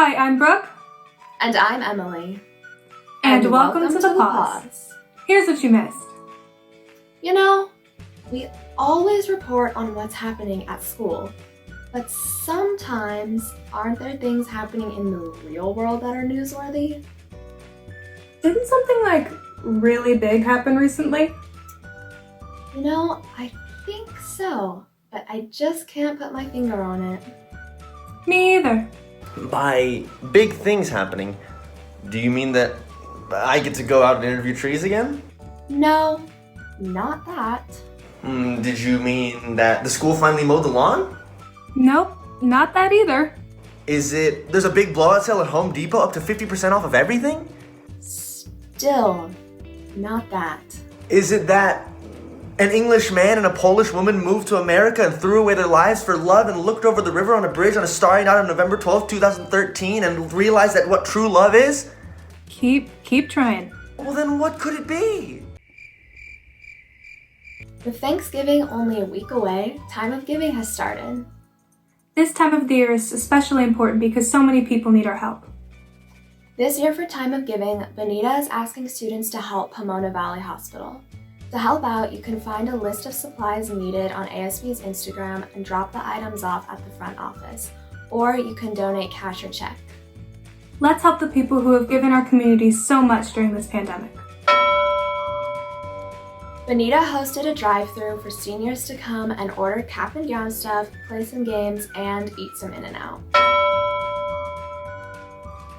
Hi, I'm Brooke. And I'm Emily. And welcome to the PAWSE. Here's what you missed. You know, we always report on what's happening at school, but sometimes aren't there things happening in the real world that are newsworthy? Didn't something really big happen recently? You know, I think so, but I just can't put my finger on it. Me either. By big things happening, do you mean that I get to go out and interview trees again? No, not that. Did you mean that the school finally mowed the lawn? Nope, not that either. There's a big blowout sale at Home Depot up to 50% off of everything? Still, not that. Is it that an English man and a Polish woman moved to America and threw away their lives for love and looked over the river on a bridge on a starry night on November 12th, 2013 and realized that what true love is? Keep trying. Well, then what could it be? With Thanksgiving only a week away, Time of Giving has started. This time of the year is especially important because so many people need our help. This year for Time of Giving, Bonita is asking students to help Pomona Valley Hospital. To help out, you can find a list of supplies needed on ASB's Instagram and drop the items off at the front office, or you can donate cash or check. Let's help the people who have given our community so much during this pandemic. Bonita hosted a drive-thru for seniors to come and order cap and gown stuff, play some games, and eat some In-N-Out.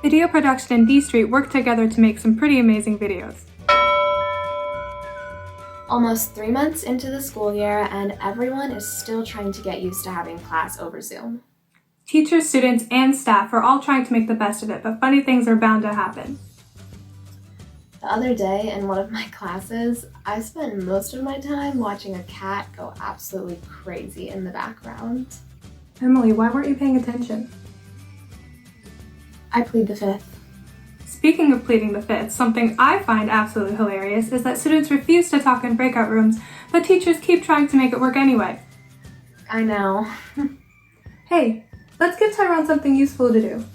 Video production and D Street worked together to make some pretty amazing videos. Almost 3 months into the school year, and everyone is still trying to get used to having class over Zoom. Teachers, students, and staff are all trying to make the best of it, but funny things are bound to happen. The other day in one of my classes, I spent most of my time watching a cat go absolutely crazy in the background. Emily, why weren't you paying attention? I plead the fifth. Speaking of pleading the fifth, something I find absolutely hilarious is that students refuse to talk in breakout rooms, but teachers keep trying to make it work anyway. I know. Hey, let's give Tyrone something useful to do.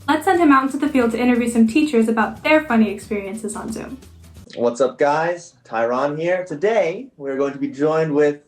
Let's send him out into the field to interview some teachers about their funny experiences on Zoom. What's up, guys? Tyron here. Today, we're going to be joined with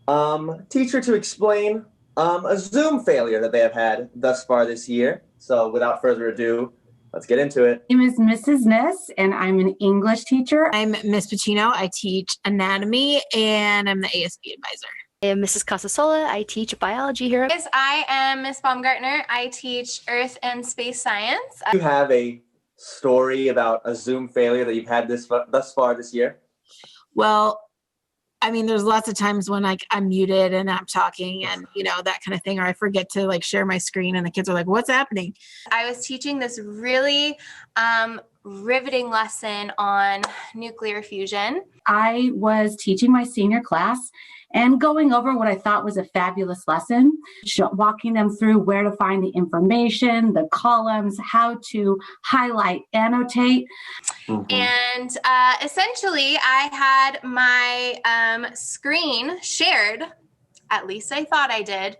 a teacher to explain a Zoom failure that they have had thus far this year. So without further ado, let's get into it. My name is Mrs. Ness, and I'm an English teacher. I'm Miss Pacino. I teach anatomy, and I'm the ASB advisor. I am Mrs. Casasola. I teach biology here. Yes, I am Miss Baumgartner. I teach Earth and Space Science. Do you have a story about a Zoom failure that you've had thus far this year? Well, I mean, there's lots of times when I'm muted and I'm talking and, that kind of thing, or I forget to share my screen and the kids are like, what's happening? I was teaching this really riveting lesson on nuclear fusion. I was teaching my senior class and going over what I thought was a fabulous lesson, walking them through where to find the information, the columns, how to highlight, annotate. Mm-hmm. And essentially, I had my screen shared. At least I thought I did.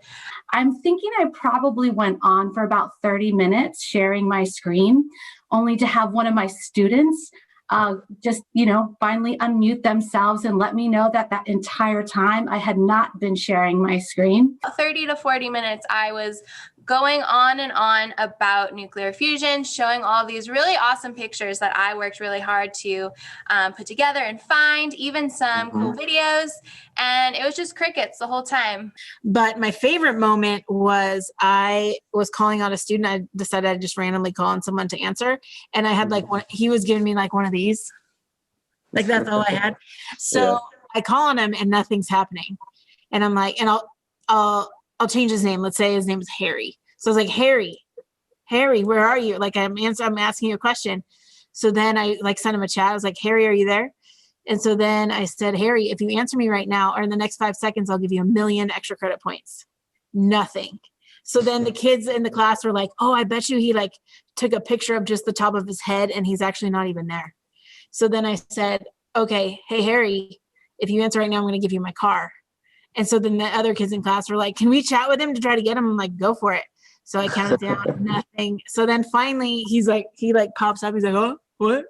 I'm thinking I probably went on for about 30 minutes sharing my screen, only to have one of my students finally unmute themselves and let me know that entire time I had not been sharing my screen. 30 to 40 minutes, I was going on and on about nuclear fusion, showing all these really awesome pictures that I worked really hard to put together and find, even some cool videos. And it was just crickets the whole time. But my favorite moment was I was calling out a student. I decided I'd just randomly call on someone to answer. And I had he was giving me one of these. That's all I had. So I call on him and nothing's happening. And I'm like, and I'll change his name. Let's say his name is Harry. So I was like, Harry, where are you? I'm asking you a question. So then I sent him a chat. I was like, Harry, are you there? And so then I said, Harry, if you answer me right now or in the next 5 seconds, I'll give you 1 million extra credit points. Nothing. So then the kids in the class were like, oh, I bet you he took a picture of just the top of his head and he's actually not even there. So then I said, okay, hey, Harry, if you answer right now, I'm going to give you my car. And so then the other kids in class were like, can we chat with him to try to get him? I'm like, go for it. So I counted down, nothing. So then finally he pops up. He's like, oh, what?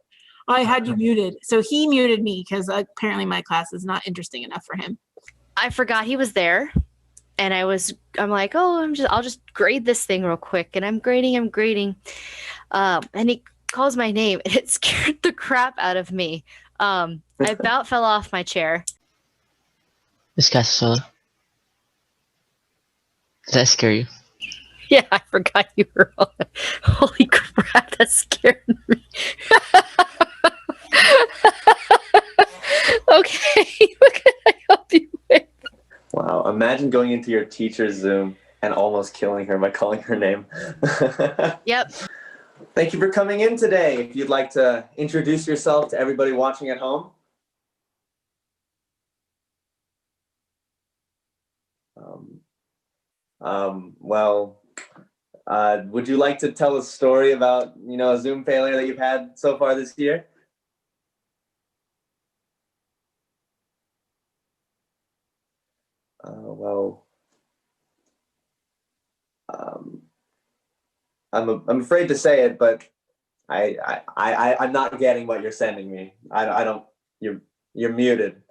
Oh, I had you muted. So he muted me because apparently my class is not interesting enough for him. I forgot he was there, and I'm like, oh, I'll just grade this thing real quick, and I'm grading, and he calls my name, and it scared the crap out of me. I about fell off my chair. Miss Casasola, does that scare you? Yeah, I forgot you were on. Holy crap, that scared me. Okay, what can I help you with? Wow, imagine going into your teacher's Zoom and almost killing her by calling her name. Yep. Thank you for coming in today. If you'd like to introduce yourself to everybody watching at home. Would you like to tell a story about, a Zoom failure that you've had so far this year? I'm afraid to say it, but I'm not getting what you're sending me. I don't. You're muted.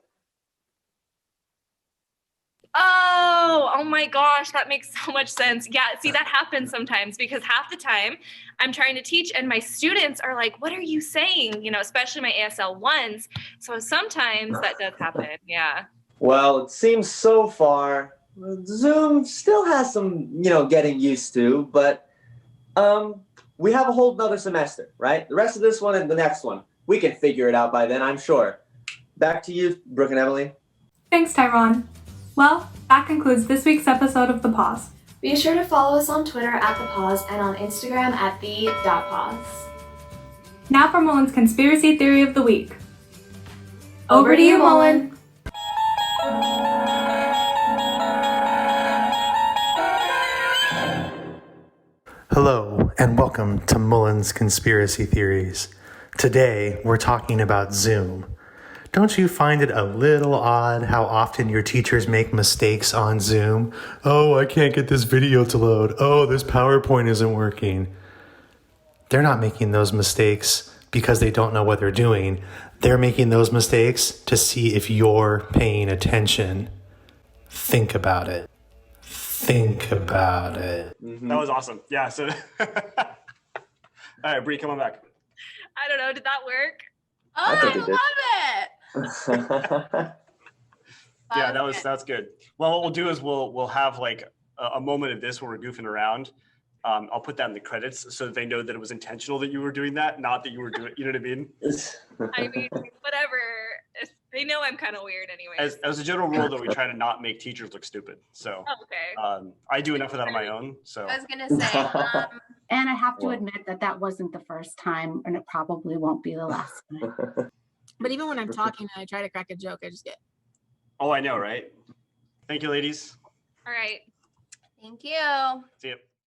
Oh my gosh, that makes so much sense. Yeah, see, that happens sometimes because half the time I'm trying to teach and my students are like, what are you saying? Especially my ASL ones. So sometimes that does happen. Yeah. Well, it seems so far Zoom still has some, getting used to, but we have a whole nother semester, right? The rest of this one and the next one, we can figure it out by then, I'm sure. Back to you, Brooke and Emily. Thanks, Tyron. Well, that concludes this week's episode of The Pause. Be sure to follow us on Twitter at The Pause and on Instagram at the.pause. Now for Mullen's Conspiracy Theory of the Week. Over to you, Mullen. Hello, and welcome to Mullen's Conspiracy Theories. Today, we're talking about Zoom. Don't you find it a little odd how often your teachers make mistakes on Zoom? Oh, I can't get this video to load. Oh, this PowerPoint isn't working. They're not making those mistakes because they don't know what they're doing. They're making those mistakes to see if you're paying attention. Think about it. Think about it. Mm-hmm. That was awesome. Yeah. So, all right, Bree, come on back. I don't know. Did that work? Oh, I love it. Yeah, that's good. Well, what we'll do is we'll have like a moment of this where we're goofing around. I'll put that in the credits so that they know that it was intentional that you were doing that, not that you were doing. You know what I mean? I mean, whatever. They know I'm kind of weird anyway. As a general rule, that we try to not make teachers look stupid. So okay. I do enough of that on my own. So I was gonna say. And I have to admit that wasn't the first time, and it probably won't be the last time. But even when I'm talking and I try to crack a joke, I just get. Oh, I know, right? Thank you, ladies. All right. Thank you. See you.